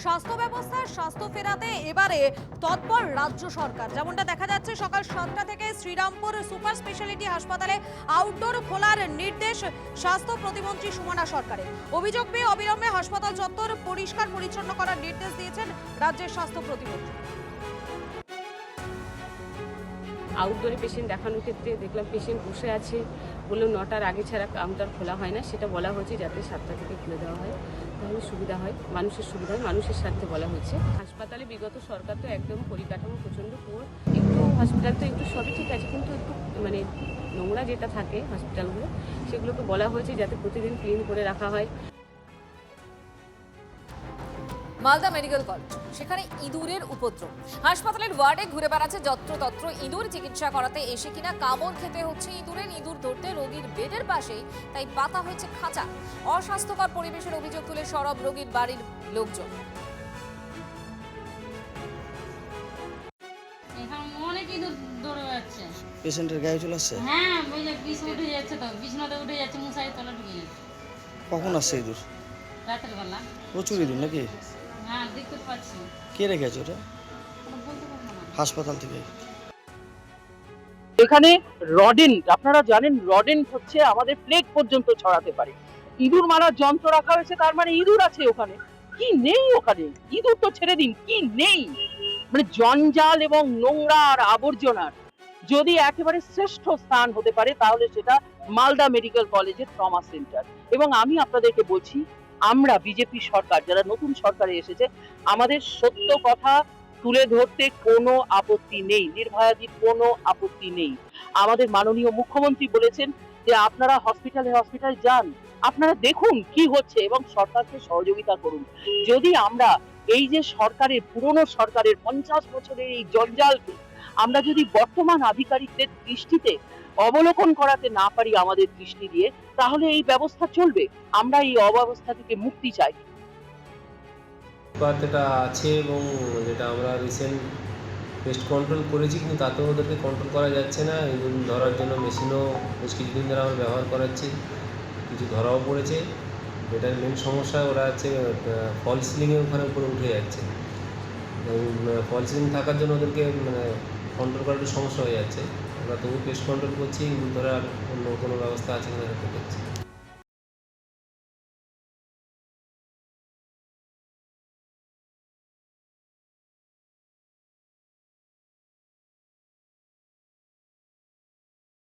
স্বাস্থ্য ব্যবস্থায় স্বাস্থ্য ফেরাতে এবারে তৎপর রাজ্য সরকার। যেমনটা দেখা যাচ্ছে, সকাল 7টা থেকে শ্রীরামপুর সুপার স্পেশালিটি হাসপাতালে আউটডোর খোলার নির্দেশ স্বাস্থ্য প্রতিমন্ত্রী সুমনা সরকারের। অভিযোগ পেয়ে অবিলম্বে হাসপাতাল চত্বর পরিষ্কার পরিচ্ছন্ন করার নির্দেশ দিয়েছেন রাজ্যের স্বাস্থ্য প্রতিমন্ত্রী। আউটডোরে পেশেন্ট দেখানোর ক্ষেত্রে দেখলাম পেশেন্ট বসে আছে, বললো 9টার আগে ছাড়া কাউন্টার খোলা হয় না। সেটা বলা হয়েছে যাতে 7টা থেকে খুলে দেওয়া হয়, তাহলে সুবিধা হয়, মানুষের সুবিধা হয়, মানুষের স্বার্থে বলা হয়েছে। হাসপাতালে বিগত সরকার তো একদম পরিকাঠামো প্রচণ্ড পুরো, একটু হসপিটাল তো একটু সবই ঠিক আছে, কিন্তু একটু মানে নোংরা যেটা থাকে হসপিটালগুলো, সেগুলোকে বলা হয়েছে যাতে প্রতিদিন ক্লিন করে রাখা হয়। মালদা মেডিকেল কলেজ, সেখানে ইঁদুরের উপদ্রব। হাসপাতালের ওয়ার্ডে ঘুরে বেড়াচ্ছে যত্রতত্র ইঁদুর। চিকিৎসা করাতে এসে কিনা কামড় খেতে হচ্ছে ইঁদুরের। ইঁদুর ধরতে রোগীর বেডের পাশেই তাই পাতা হয়েছে খাঁচা। অস্বাস্থ্যকর পরিবেশের অভিযোগ তুলে সরব রোগীর বাড়ির লোকজন। এখানে অনেক ইঁদুর দৌড়ে যাচ্ছে। পেশেন্টের গায়ে চলে আসছে? হ্যাঁ, ওই যে বিষ উঠে যাচ্ছে, তো বিছনাতে উঠে যাচ্ছে, মশারি তলা ঢুকে যাচ্ছে। কখন আসছে ইঁদুর? রাতের বেলা। প্রচুর ইঁদুর নাকি? হ্যাঁ, দেখতে পাচ্ছি। কে রেখেছে ওটা? ওটা বলতে পারবো না। হাসপাতাল থেকে? এখানে রডেন্ট, আপনারা জানেন রডেন্ট হচ্ছে আমাদের প্লেগ পর্যন্ত ছড়াতে পারে। ইঁদুর মারার যন্ত্র রাখা হয়েছে, তার মানে ইঁদুর আছে ওখানে। কি নেই ওখানে? ইঁদুর তো ছেড়ে দিন, কি নেই? মানে জঞ্জাল এবং নোংরা আর আবর্জনার যদি একেবারে শ্রেষ্ঠ স্থান হতে পারে, তাহলে সেটা মালদা মেডিকেল কলেজের ট্রমা সেন্টার। এবং আমি আপনাদেরকে বলছি, আমরা বিজেপি সরকার, যারা নতুন সরকারে এসেছে, আমাদের সত্য কথা তুলে ধরতে কোনো আপত্তি নেই, নির্ভয়াদির কোনো আপত্তি নেই। আমাদের মাননীয় মুখ্যমন্ত্রী বলেছেন যে আপনারা হসপিটালে যান, আপনারা দেখুন কি হচ্ছে এবং সরকারকে সহযোগিতা করুন। যদি আমরা এই যে সরকারের, পুরনো সরকারের 50 বছরের এই জঞ্জালকে আমরা যদি বর্তমান আধিকারিকদের দৃষ্টিতে অবলোকন করাতে না পারি আমাদের দৃষ্টি দিয়ে, তাহলে এই ব্যবস্থা চলবে। আমরা এই অব্যবস্থা থেকে মুক্তি চাই। যেটা আছে এবং যেটা আমরা রিসেন্ট পেস্ট কন্ট্রোল করেছি, কিন্তু তাতেও ওদেরকে কন্ট্রোল করা যাচ্ছে না। ইঁদুর ধরার জন্য মেশিনও বেশ কিছুদিন ধরে আমরা ব্যবহার করাচ্ছি, কিছু ধরাও পড়েছে। এটার মেন সমস্যা ওরা হচ্ছে ফল সিলিংয়ে ওখানে উপরে উঠে যাচ্ছে, এবং ফল সিলিং থাকার জন্য ওদেরকে মানে কন্ট্রোল করার একটু সমস্যা হয়ে যাচ্ছে। আমরা তবু পেস্ট কন্ট্রোল করছি, ইঁদুর ধরার অন্য কোনো ব্যবস্থা আছে কিনা দেখতে পাচ্ছি।